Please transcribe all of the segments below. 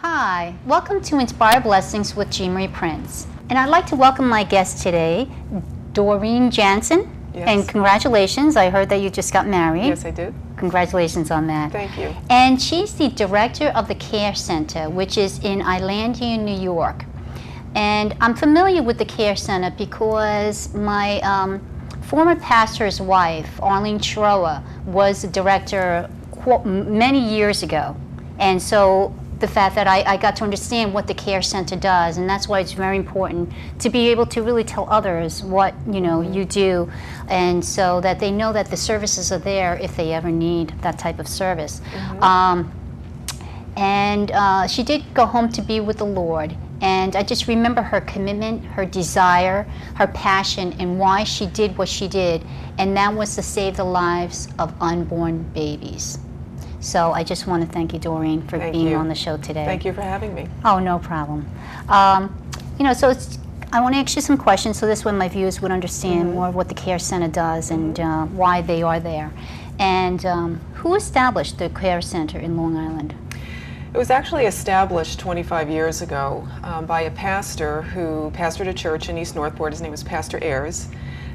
Hi, welcome to Inspired Blessings with Jean Marie Prince. And I'd like to welcome my guest today, Doreen Jansson. Yes. And congratulations, I heard that you just got married. Yes, I did. Congratulations on that. Thank you. And she's the director of the Care Center, which is in Islandia, New York. And I'm familiar with the Care Center because my former pastor's wife, Arlene Schroer, was the director many years ago. And so the fact that I got to understand what the Care Center does, and that's why it's very important to be able to really tell others what you do, and so that they know that the services are there if they ever need that type of service. And she did go home to be with the Lord, and I just remember her commitment, her desire, her passion, and why she did what she did, and that was to save the lives of unborn babies. So I just want to thank you, Doreen, for being on the show today. Thank you for having me. Oh, no problem. So I want to ask you some questions so this way my viewers would understand more of what the Care Center does and why they are there. And who established the Care Center in Long Island? It was actually established 25 years ago by a pastor who pastored a church in East Northport. His name was Pastor Ayers.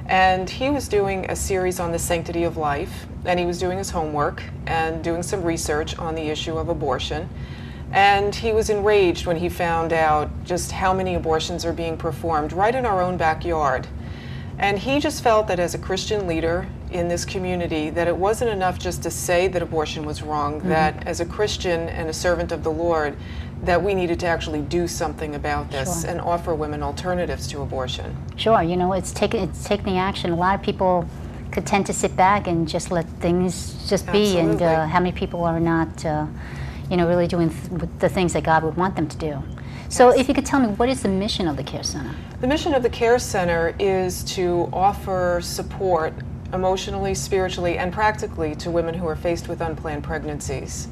And he was doing a series on the sanctity of life, and he was doing his homework and doing some research on the issue of abortion. And he was enraged when he found out just how many abortions are being performed right in our own backyard. And he just felt that as a Christian leader in this community, that it wasn't enough just to say that abortion was wrong, that as a Christian and a servant of the Lord, that we needed to actually do something about this and offer women alternatives to abortion. Sure, it's taking the action. A lot of people could tend to sit back and just let things just be, and how many people are not, really doing the things that God would want them to do. So if you could tell me, what is the mission of the Care Center? The mission of the Care Center is to offer support emotionally, spiritually, and practically to women who are faced with unplanned pregnancies.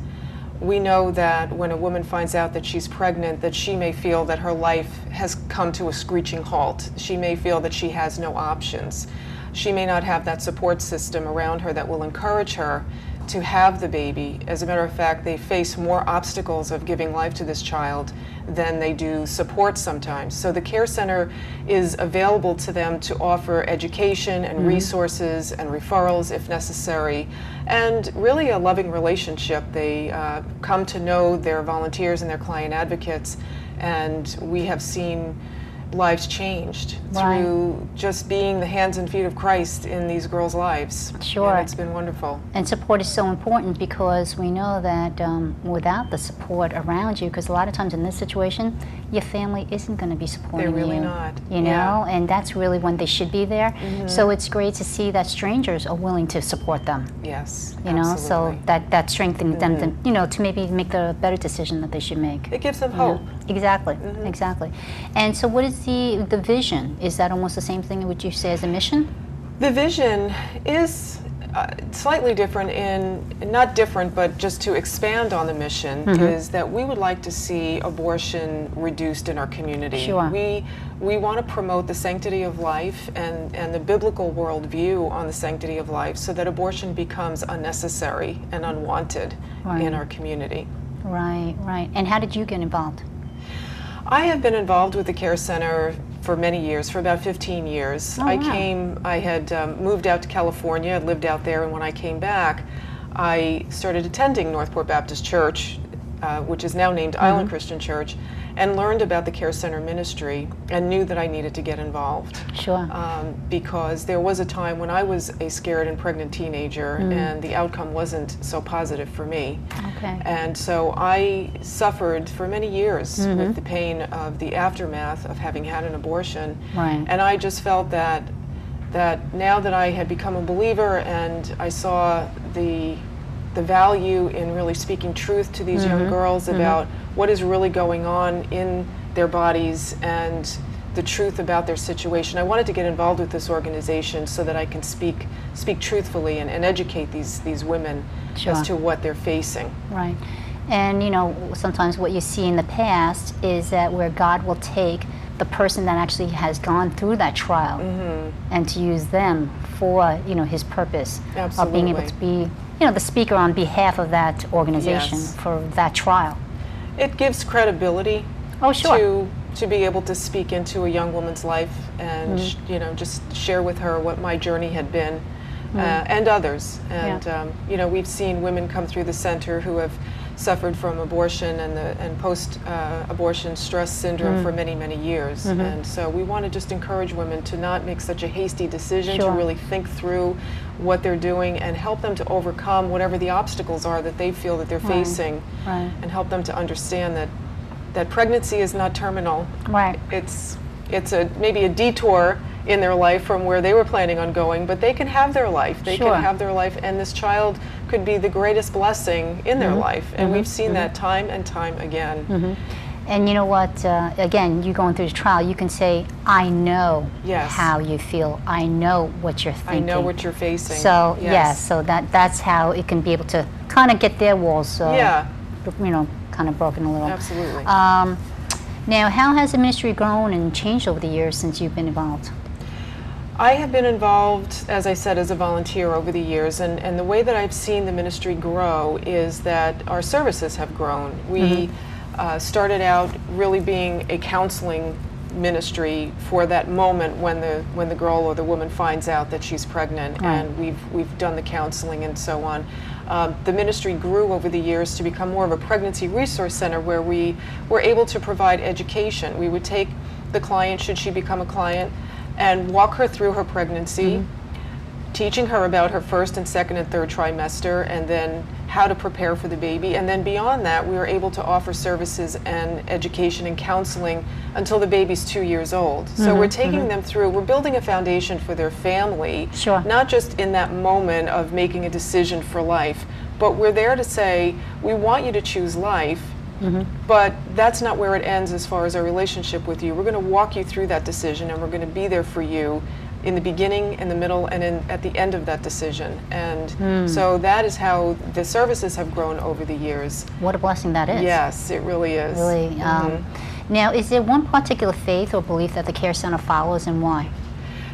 We know that when a woman finds out that she's pregnant, that she may feel that her life has come to a screeching halt. She may feel that she has no options. She may not have that support system around her that will encourage her to have the baby. As a matter of fact, they face more obstacles of giving life to this child than they do support sometimes. So the Care Center is available to them to offer education and resources and referrals if necessary, and really a loving relationship. They come to know their volunteers and their client advocates, and we have seen lives changed through just being the hands and feet of Christ in these girls' lives. Sure. And it's been wonderful. And support is so important because we know that without the support around you, because a lot of times in this situation, your family isn't going to be supporting you. They're really not. You know, and that's really when they should be there. So it's great to see that strangers are willing to support them. Yes, You know, so that strengthens them to, to maybe make the better decision that they should make. It gives them hope. Exactly, exactly. And so what is the vision? Is that almost the same thing would you say as a mission? The vision is slightly different not different, but just to expand on the mission, is that we would like to see abortion reduced in our community. Sure. We want to promote the sanctity of life and the biblical worldview on the sanctity of life so that abortion becomes unnecessary and unwanted in our community. Right, right. And how did you get involved? I have been involved with the Care Center for many years, for about 15 years. Oh, wow. I had moved out to California, I'd lived out there, and when I came back, I started attending Northport Baptist Church, which is now named Island Christian Church, and learned about the Care Center ministry and knew that I needed to get involved. Sure. Because there was a time when I was a scared and pregnant teenager and the outcome wasn't so positive for me. Okay. And so I suffered for many years with the pain of the aftermath of having had an abortion. Right. And I just felt that now that I had become a believer and I saw the value in really speaking truth to these young girls about what is really going on in their bodies and the truth about their situation. I wanted to get involved with this organization so that I can speak truthfully and educate these women as to what they're facing. Right. And sometimes what you see in the past is that where God will take the person that actually has gone through that trial and to use them for his purpose of being able to be the speaker on behalf of that organization for that trial. It gives credibility Oh, sure. to be able to speak into a young woman's life and you know, just share with her what my journey had been, and others. And you know, we've seen women come through the center who have suffered from abortion and post abortion stress syndrome for many, many years. And so we want to just encourage women to not make such a hasty decision, to really think through what they're doing and help them to overcome whatever the obstacles are that they feel that they're facing, and help them to understand that pregnancy is not terminal. Right. It's maybe a detour in their life from where they were planning on going, but they can have their life. They can have their life, and this child could be the greatest blessing in their life. And we've seen that time and time again. And you know what, again, you going through the trial, you can say, I know how you feel. I know what you're thinking. I know what you're facing. So, so that's how it can be able to kind of get their walls, you know, kind of broken a little. Absolutely. Now, how has the ministry grown and changed over the years since you've been involved? I have been involved, as I said, as a volunteer over the years, and the way that I've seen the ministry grow is that our services have grown. We started out really being a counseling ministry for that moment when the girl or the woman finds out that she's pregnant, and we've done the counseling and so on. The ministry grew over the years to become more of a pregnancy resource center where we were able to provide education. We would take the client, should she become a client, and walk her through her pregnancy, teaching her about her first and second and third trimester, and then how to prepare for the baby. And then beyond that, we were able to offer services and education and counseling until the baby's 2 years old. So we're taking them through, we're building a foundation for their family, not just in that moment of making a decision for life, but we're there to say, we want you to choose life, but that's not where it ends as far as our relationship with you. We're going to walk you through that decision, and we're going to be there for you in the beginning, in the middle, and at the end of that decision. And so that is how the services have grown over the years. What a blessing that is. Yes, it really is. Really. Now, is there one particular faith or belief that the Care Center follows, and why?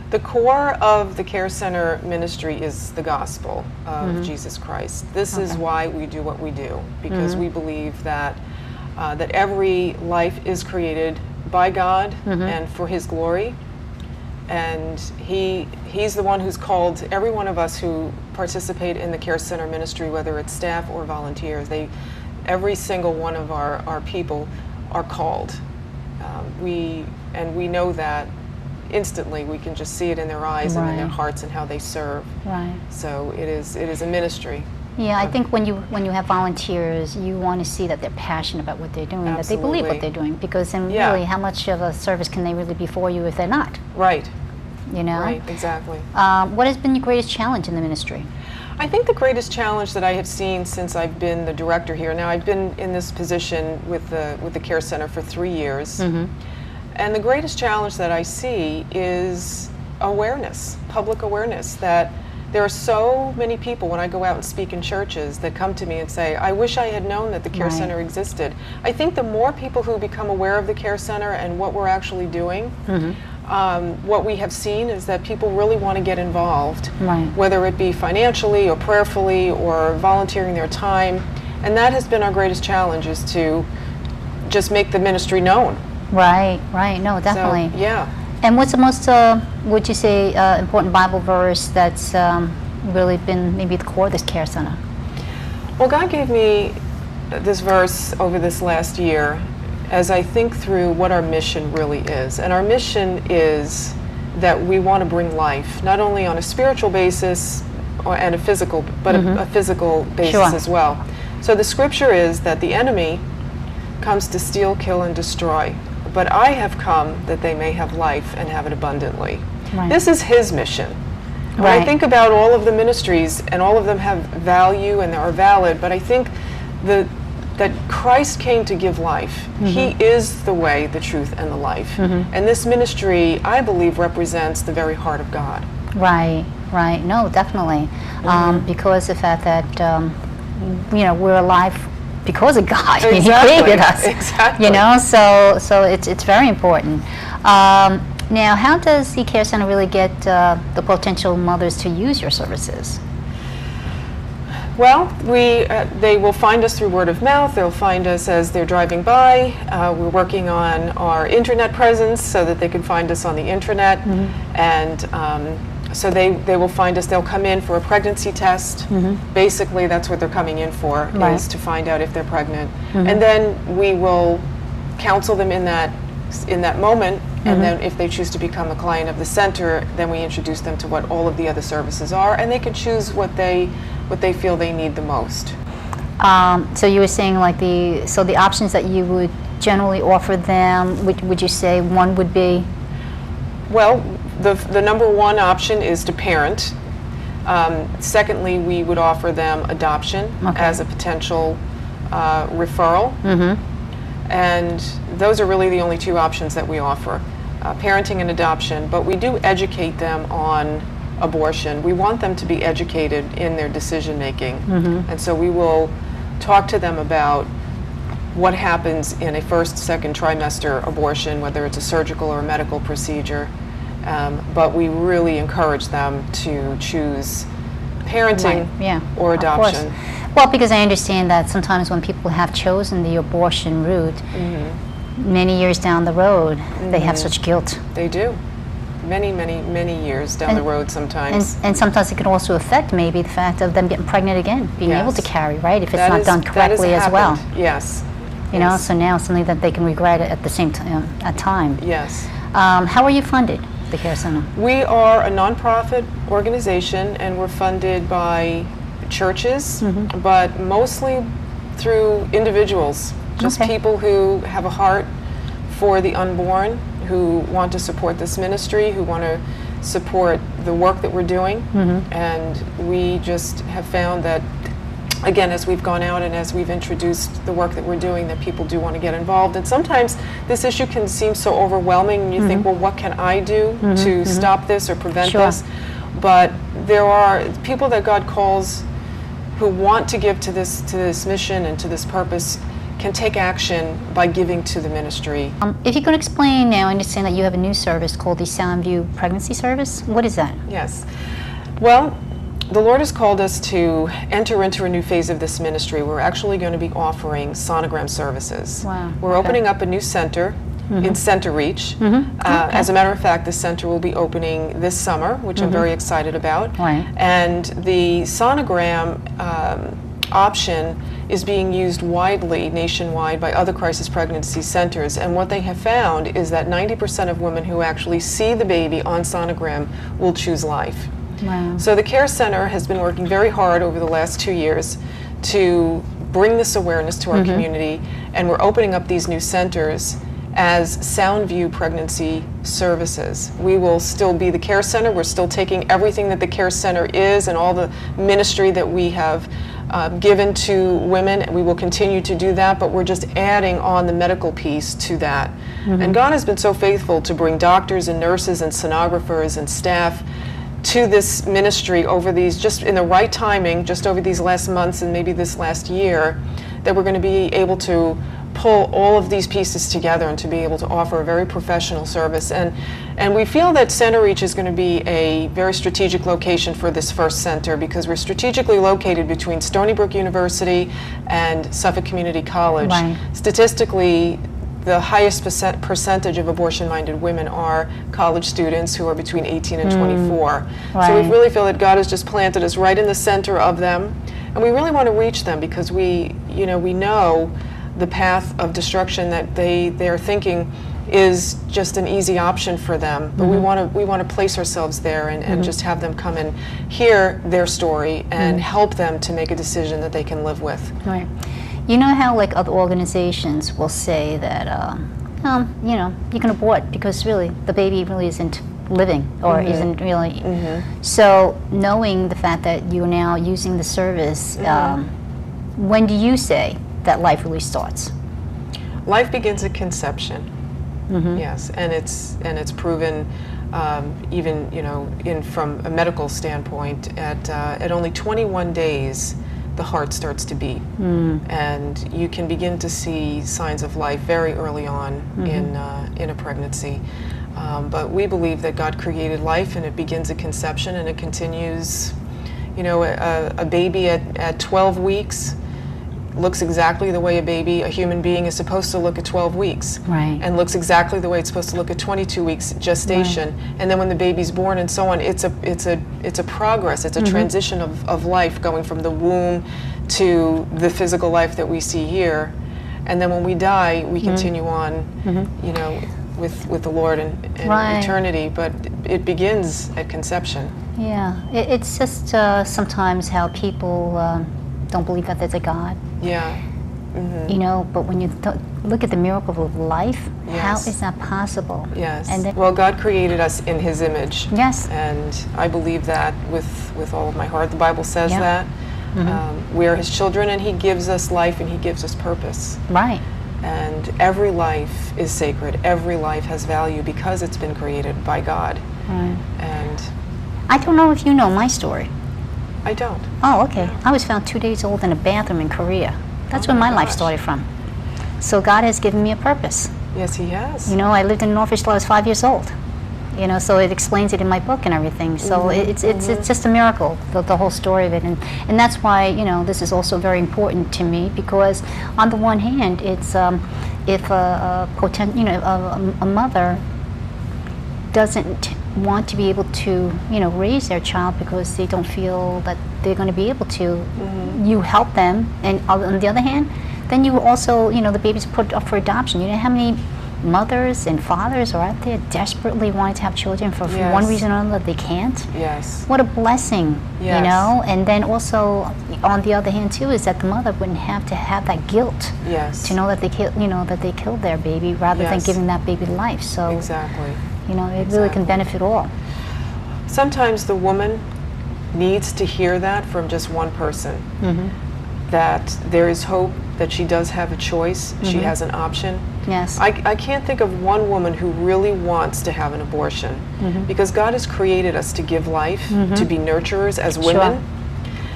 The core of the Care Center ministry is the gospel of Jesus Christ. This is why we do what we do, because we believe that that every life is created by God and for His glory. And He's the one who's called every one of us who participate in the Care Center ministry, whether it's staff or volunteers. Every single one of our people are called. We know that instantly. We can just see it in their eyes and in their hearts and how they serve. Right. So it is a ministry. Yeah, I think when you have volunteers, you want to see that they're passionate about what they're doing, that they believe what they're doing, because then really, how much of a service can they really be for you if they're not? Right. You know? Right, exactly. What has been your greatest challenge in the ministry? I think the greatest challenge that I have seen since I've been the director here, now I've been in this position with the Care Center for 3 years, and the greatest challenge that I see is awareness, public awareness, that there are so many people when I go out and speak in churches that come to me and say, I wish I had known that the Care Center existed. I think the more people who become aware of the Care Center and what we're actually doing, what we have seen is that people really want to get involved, whether it be financially or prayerfully or volunteering their time. And that has been our greatest challenge, is to just make the ministry known. Right, no, definitely. So, yeah. And what's the most, would you say, important Bible verse that's really been maybe the core of this Care Center? Well, God gave me this verse over this last year as I think through what our mission really is. And our mission is that we want to bring life, not only on a spiritual basis and a physical, but a physical basis as well. So the scripture is that the enemy comes to steal, kill, and destroy. But I have come that they may have life and have it abundantly. This is His mission. When I think about all of the ministries, and all of them have value and they are valid, but I think that Christ came to give life. He is the way, the truth, and the life. And this ministry, I believe, represents the very heart of God. Right. No, definitely. Because the fact that, we're alive because of God. He created us. Exactly. You know, so it's very important. Now, how does the Care Center really get the potential mothers to use your services? Well, they will find us through word of mouth. They'll find us as they're driving by. We're working on our internet presence so that they can find us on the internet. And so they will find us. They'll come in for a pregnancy test. Basically, that's what they're coming in for, is to find out if they're pregnant. And then we will counsel them in that moment. And then if they choose to become a client of the center, then we introduce them to what all of the other services are, and they can choose what they feel they need the most. So you were saying like the options that you would generally offer them, would you say one would be? Well, the number one option is to parent. Secondly, we would offer them adoption as a potential referral. And those are really the only two options that we offer, parenting and adoption. But we do educate them on abortion. We want them to be educated in their decision making. And so we will talk to them about what happens in a first, second trimester abortion, whether it's a surgical or a medical procedure. But we really encourage them to choose parenting or adoption. Well, because I understand that sometimes when people have chosen the abortion route, many years down the road, they have such guilt. They do. Many, many, many years down the road sometimes. And sometimes it can also affect maybe the fact of them getting pregnant again, being able to carry, right, if it's not done correctly as well. Yes. You know, so now it's something that they can regret at the same time. Yes. How are you funded, the Care Center? We are a nonprofit organization, and we're funded by churches, but mostly through individuals, just people who have a heart for the unborn, who want to support this ministry, who want to support the work that we're doing. And we just have found that, again, as we've gone out and as we've introduced the work that we're doing, that people do want to get involved. And sometimes this issue can seem so overwhelming, and you think, well, what can I do to stop this or prevent this? But there are people that God calls who want to give to this mission and to this purpose, can take action by giving to the ministry. If you could explain now, I understand that you have a new service called the Soundview Pregnancy Service. What is that? Yes. Well, the Lord has called us to enter into a new phase of this ministry. We're actually going to be offering sonogram services. Wow. We're opening up a new center in Center Reach. As a matter of fact, the center will be opening this summer, which I'm very excited about. And the sonogram option is being used widely nationwide by other crisis pregnancy centers, and what they have found is that 90% of women who actually see the baby on sonogram will choose life. So the Care Center has been working very hard over the last 2 years to bring this awareness to our community, and we're opening up these new centers as Soundview Pregnancy Services. We will still be the Care Center. We're still taking everything that the Care Center is and all the ministry that we have given to women, and we will continue to do that, but we're just adding on the medical piece to that. And God has been so faithful to bring doctors and nurses and sonographers and staff to this ministry over these, just in the right timing, just over these last months and maybe this last year, that we're going to be able to pull all of these pieces together and to be able to offer a very professional service. And we feel that Center Reach is going to be a very strategic location for this first center, because we're strategically located between Stony Brook University and Suffolk Community College. Statistically, the highest percentage of abortion-minded women are college students who are between 18 and 24. So we really feel that God has just planted us right in the center of them, and we really want to reach them, because we know the path of destruction that they're thinking is just an easy option for them. But we want to place ourselves there and just have them come and hear their story and help them to make a decision that they can live with. You know how like other organizations will say that, you can abort because really the baby really isn't living or isn't really. So knowing the fact that you're now using the service, when do you say that life really starts? Life begins at conception. Yes, and it's proven even from a medical standpoint at only 21 days the heart starts to beat, and you can begin to see signs of life very early on in a pregnancy. But we believe that God created life, and it begins at conception and it continues You know, a baby at 12 weeks looks exactly the way a human being is supposed to look at 12 weeks. Right. And looks exactly the way it's supposed to look at 22 weeks gestation. Right. And then when the baby's born and so on, it's a progress, it's a transition of life going from the womb to the physical life that we see here. And then when we die, we continue on, you know, with the Lord in eternity, but it begins at conception. Yeah, it's just sometimes how people don't believe that there's a God. Yeah. You know, but when you look at the miracle of life, how is that possible? Yes. And then, well, God created us in His image. Yes. And I believe that with all of my heart. The Bible says that. We are His children, and He gives us life, and He gives us purpose. Right. And every life is sacred. Every life has value because it's been created by God. Right. And I don't know if you know my story. I don't. Oh, okay. I was found 2 days old in a bathroom in Korea. That's where my life started from. So God has given me a purpose. Yes, He has. You know, I lived in Norfolk till I was 5 years old. You know, so it explains it in my book and everything. So it's just a miracle, the whole story of it, and that's why, you know, this is also very important to me, because on the one hand, it's if a mother doesn't want to be able to, you know, raise their child because they don't feel that they're going to be able to, you help them, and on the other hand, then you also, you know, the baby's put up for adoption. You know how many mothers and fathers are out there desperately wanting to have children for one reason or another they can't? Yes. What a blessing, you know? And then also, on the other hand too, is that the mother wouldn't have to have that guilt to know that they killed their baby rather than giving that baby life. So exactly. You know, it really can benefit all. Sometimes the woman needs to hear that from just one person, that there is hope, that she does have a choice, she has an option. Yes. I can't think of one woman who really wants to have an abortion, because God has created us to give life, to be nurturers as women.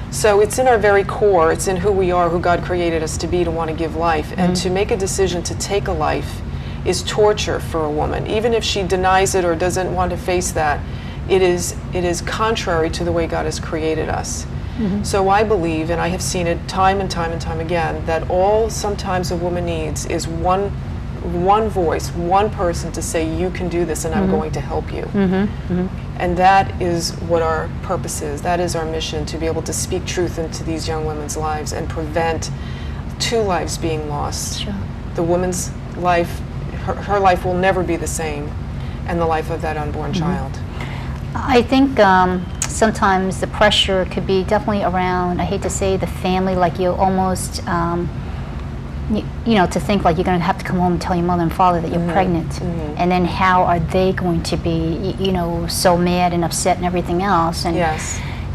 So it's in our very core, it's in who we are, who God created us to be, to want to give life. And to make a decision to take a life is torture for a woman. Even if she denies it or doesn't want to face that, it is contrary to the way God has created us. So I believe, and I have seen it time and time and time again, that all sometimes a woman needs is one voice, one person to say, you can do this and I'm going to help you. And that is what our purpose is. That is our mission, to be able to speak truth into these young women's lives and prevent 2 lives being lost. Sure. The woman's life, her life will never be the same, and the life of that unborn child. I think sometimes the pressure could be definitely around, I hate to say, the family, like you almost, you know, to think like you're going to have to come home and tell your mother and father that you're pregnant. And then how are they going to be, you know, so mad and upset and everything else. And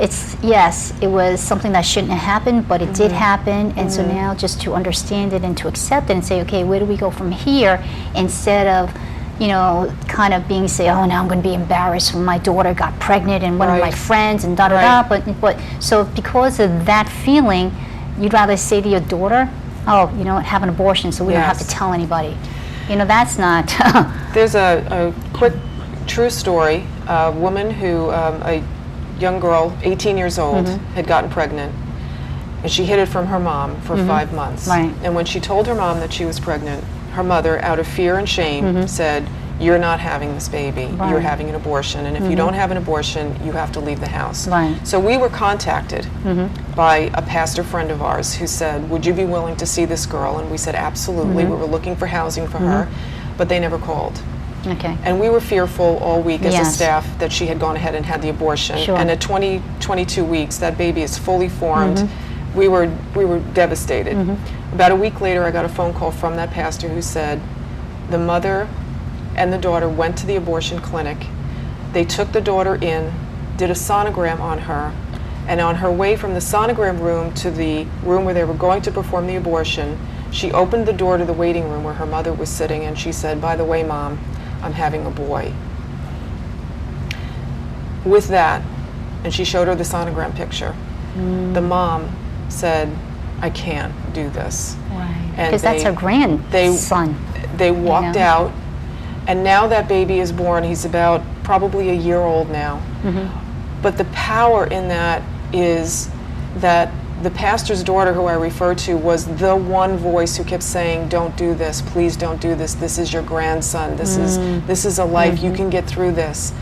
it was something that shouldn't have happened, but it did happen. And so now just to understand it and to accept it and say, okay, where do we go from here, instead of, you know, kind of being say, oh, now I'm going to be embarrassed when my daughter got pregnant and one of my friends and da-da-da. But so because of that feeling, you'd rather say to your daughter, oh, you know what, have an abortion so we don't have to tell anybody. You know, that's not... There's a quick true story. A woman who, a young girl, 18 years old, had gotten pregnant, and she hid it from her mom for 5 months. And when she told her mom that she was pregnant, her mother, out of fear and shame, said, you're not having this baby, you're having an abortion, and if you don't have an abortion, you have to leave the house. So we were contacted by a pastor friend of ours who said, would you be willing to see this girl? And we said, absolutely. We were looking for housing for her, but they never called. And we were fearful all week as a staff that she had gone ahead and had the abortion. And at 22 weeks, that baby is fully formed. We were devastated. About a week later, I got a phone call from that pastor who said the mother and the daughter went to the abortion clinic. They took the daughter in, did a sonogram on her, and on her way from the sonogram room to the room where they were going to perform the abortion, she opened the door to the waiting room where her mother was sitting, and she said, by the way, Mom, I'm having a boy. With that, and she showed her the sonogram picture, the mom said, I can't do this. Because that's her grandson. They walked out, and now that baby is born. He's about probably a year old now. But the power in that is that the pastor's daughter, who I refer to, was the one voice who kept saying, "Don't do this, please don't do this. This is your grandson. This is a life. You can get through this."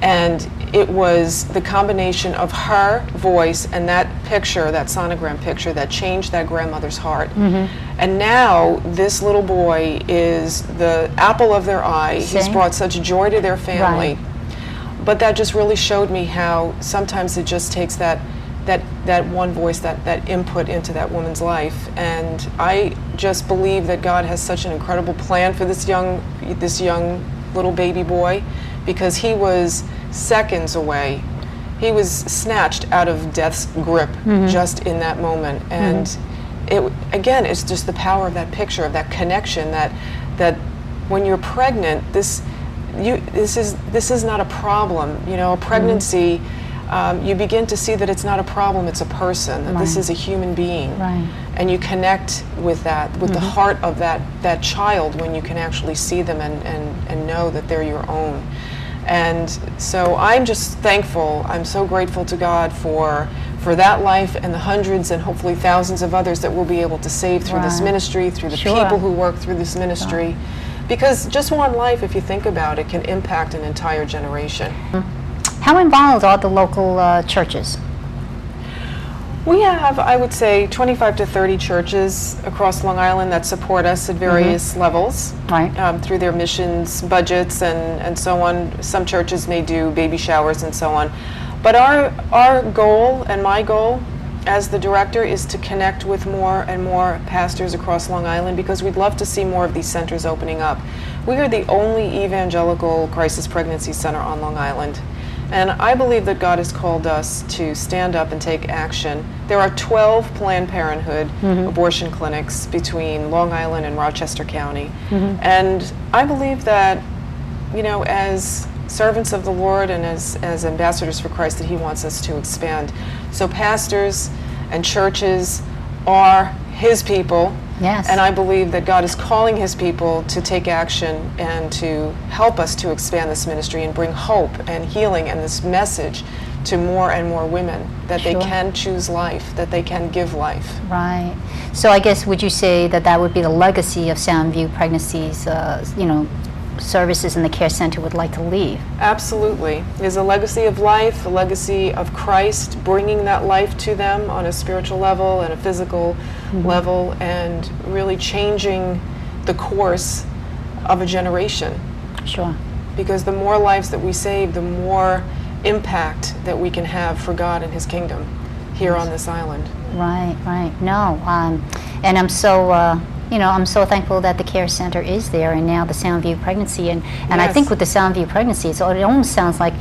And it was the combination of her voice and that picture, that sonogram picture, that changed that grandmother's heart. And now this little boy is the apple of their eye. See? He's brought such joy to their family. Right. But that just really showed me how sometimes it just takes that one voice, that input into that woman's life. And I just believe that God has such an incredible plan for this young little baby boy, because he was seconds away. He was snatched out of death's grip just in that moment. And it's just the power of that picture, of that connection, that when you're pregnant, this is not a problem. You know, a pregnancy, you begin to see that it's not a problem, it's a person, that this is a human being. Right. And you connect with that, with the heart of that child, when you can actually see them and know that they're your own. And so I'm just thankful, I'm so grateful to God for that life and the hundreds and hopefully thousands of others that we'll be able to save through this ministry, through the people who work through this ministry. Because just one life, if you think about it, can impact an entire generation. How involved are the local churches? We have, I would say, 25 to 30 churches across Long Island that support us at various levels, through their missions budgets and so on. Some churches may do baby showers and so on. But our goal, and my goal as the director, is to connect with more and more pastors across Long Island, because we'd love to see more of these centers opening up. We are the only evangelical crisis pregnancy center on Long Island. And I believe that God has called us to stand up and take action. There are 12 Planned Parenthood abortion clinics between Long Island and Rochester County. And I believe that, you know, as servants of the Lord and as ambassadors for Christ, that He wants us to expand. So pastors and churches are His people. Yes. And I believe that God is calling His people to take action and to help us to expand this ministry and bring hope and healing and this message to more and more women, that they can choose life, that they can give life. Right. So I guess, would you say that that would be the legacy of Soundview Pregnancies, you know, services in the care center would like to leave? Absolutely. There's a legacy of life, a legacy of Christ, bringing that life to them on a spiritual level and a physical level, and really changing the course of a generation. Sure. Because the more lives that we save, the more impact that we can have for God and His kingdom here on this island. Right, right. No, and I'm so you know, I'm so thankful that the care center is there, and now the Soundview Pregnancy, and I think with the Soundview Pregnancy, it almost sounds like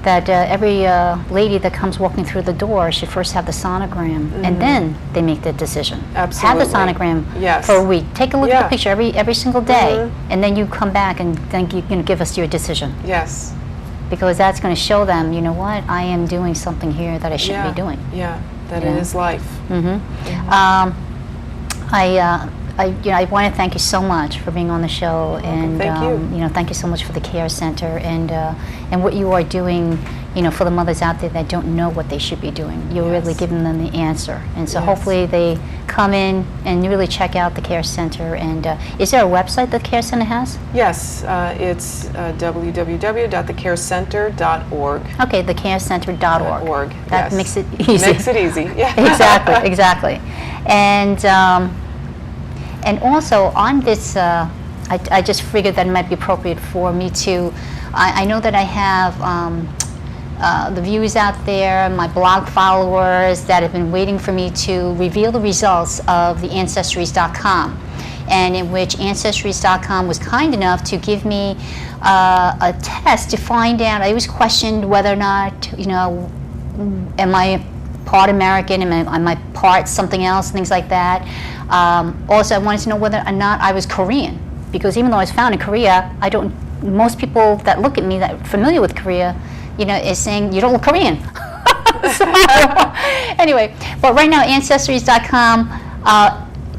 that every lady that comes walking through the door should first have the sonogram, and then they make the decision. Absolutely. Have the sonogram for a week. Take a look at the picture every single day, and then you come back and then you can give us your decision. Yes. Because that's going to show them, you know what, I am doing something here that I shouldn't be doing. Yeah, that it is life. I want to thank you so much for being on the show, and thank you. You know, thank you so much for the care center and what you are doing, you know, for the mothers out there that don't know what they should be doing. You're really giving them the answer, and so hopefully they come in and really check out the care center. And is there a website the care center has? Yes, it's www.thecarecenter.org. Okay, thecarecenter.org. That makes it easy. Makes it easy. Yeah. Exactly. And also on this, I just figured that it might be appropriate for me to, I know that I have the viewers out there, my blog followers that have been waiting for me to reveal the results of the Ancestries.com, and in which Ancestries.com was kind enough to give me a test to find out. I was questioned whether or not, you know, am I part American, am I part something else, things like that. Also, I wanted to know whether or not I was Korean, because even though I was found in Korea, most people that look at me that are familiar with Korea, you know, is saying, you don't look Korean. So, anyway, but right now, Ancestries.com,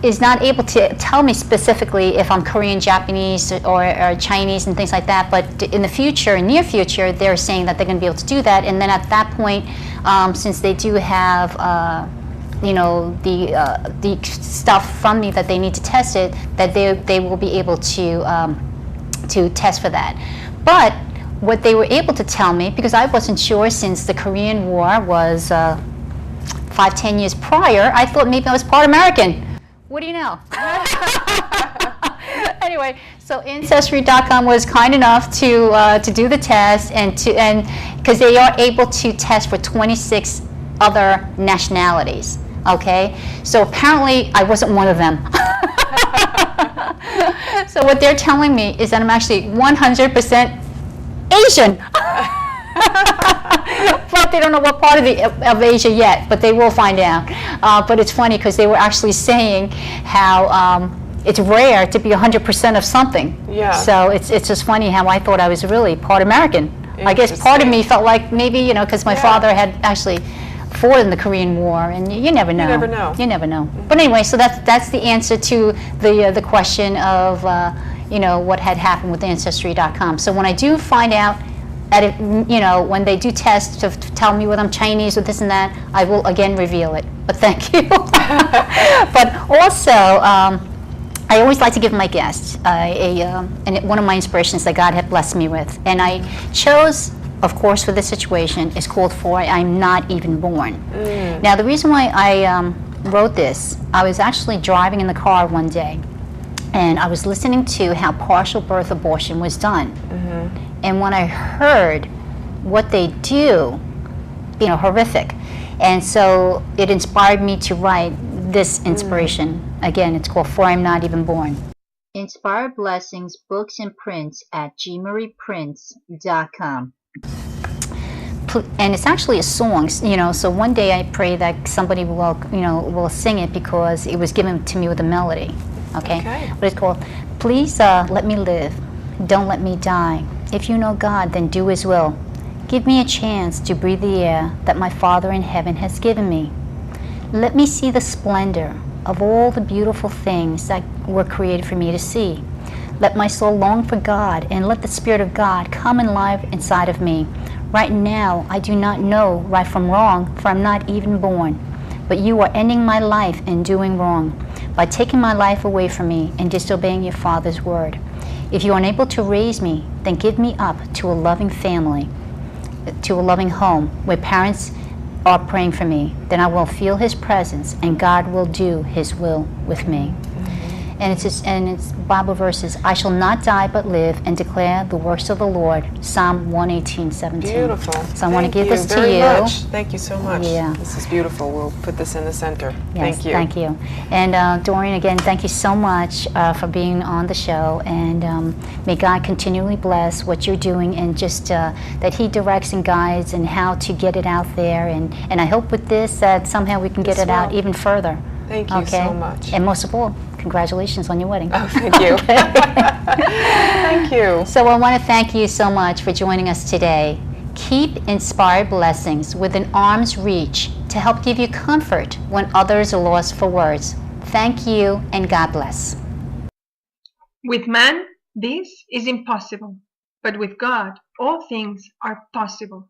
is not able to tell me specifically if I'm Korean, Japanese, or Chinese and things like that. But in the future, near future, they're saying that they're going to be able to do that. And then at that point, since they do have, the stuff from me that they need to test it, that they will be able to test for that. But what they were able to tell me, because I wasn't sure since the Korean War was 5-10 years prior, I thought maybe I was part American. What do you know? Anyway, so Ancestry.com was kind enough to do the test, and because they are able to test for 26 other nationalities. Okay, so apparently I wasn't one of them. So what they're telling me is that I'm actually 100% Asian. But they don't know what part of Asia yet, but they will find out. But it's funny because they were actually saying how it's rare to be 100% of something. Yeah. So it's just funny how I thought I was really part American. I guess part of me felt like maybe, because my father had actually fought in the Korean War, and you never know. You never know. You never know. But anyway, so that's the answer to the question of what had happened with Ancestry.com. So when I do find out, when they do test to tell me whether I'm Chinese or this and that, I will again reveal it. But thank you. But also, I always like to give my guests one of my inspirations that God had blessed me with, and I chose, of course, for this situation, is called "For I'm Not Even Born." Now, the reason why I wrote this, I was actually driving in the car one day, and I was listening to how partial birth abortion was done. And when I heard what they do, horrific. And so it inspired me to write this inspiration. Again, it's called "For I'm Not Even Born." Inspired Blessings, books and prints at gmarieprints.com. And it's actually a song, so one day I pray that somebody will sing it because it was given to me with a melody, okay? But it's called, "Please let me live, don't let me die. If you know God, then do His will. Give me a chance to breathe the air that my Father in heaven has given me. Let me see the splendor of all the beautiful things that were created for me to see. Let my soul long for God, and let the Spirit of God come and live inside of me. Right now, I do not know right from wrong, for I'm not even born. But you are ending my life and doing wrong by taking my life away from me and disobeying your Father's word. If you are unable to raise me, then give me up to a loving family, to a loving home where parents are praying for me. Then I will feel His presence, and God will do His will with me." And it's Bible verses. "I shall not die but live and declare the works of the Lord." Psalm 118:17. Beautiful. So I want to give this to very you. Much. Thank you so much. Yeah. This is beautiful. We'll put this in the center. Yes, Thank you. Thank you. And Doreen, again, thank you so much for being on the show. And may God continually bless what you're doing, and just that He directs and guides and how to get it out there. And I hope with this that somehow we can get it out even further. Thank you so much. And most of all, congratulations on your wedding. Oh, thank you. Thank you. So I want to thank you so much for joining us today. Keep Inspired Blessings within arm's reach to help give you comfort when others are lost for words. Thank you, and God bless. With man, this is impossible, but with God, all things are possible.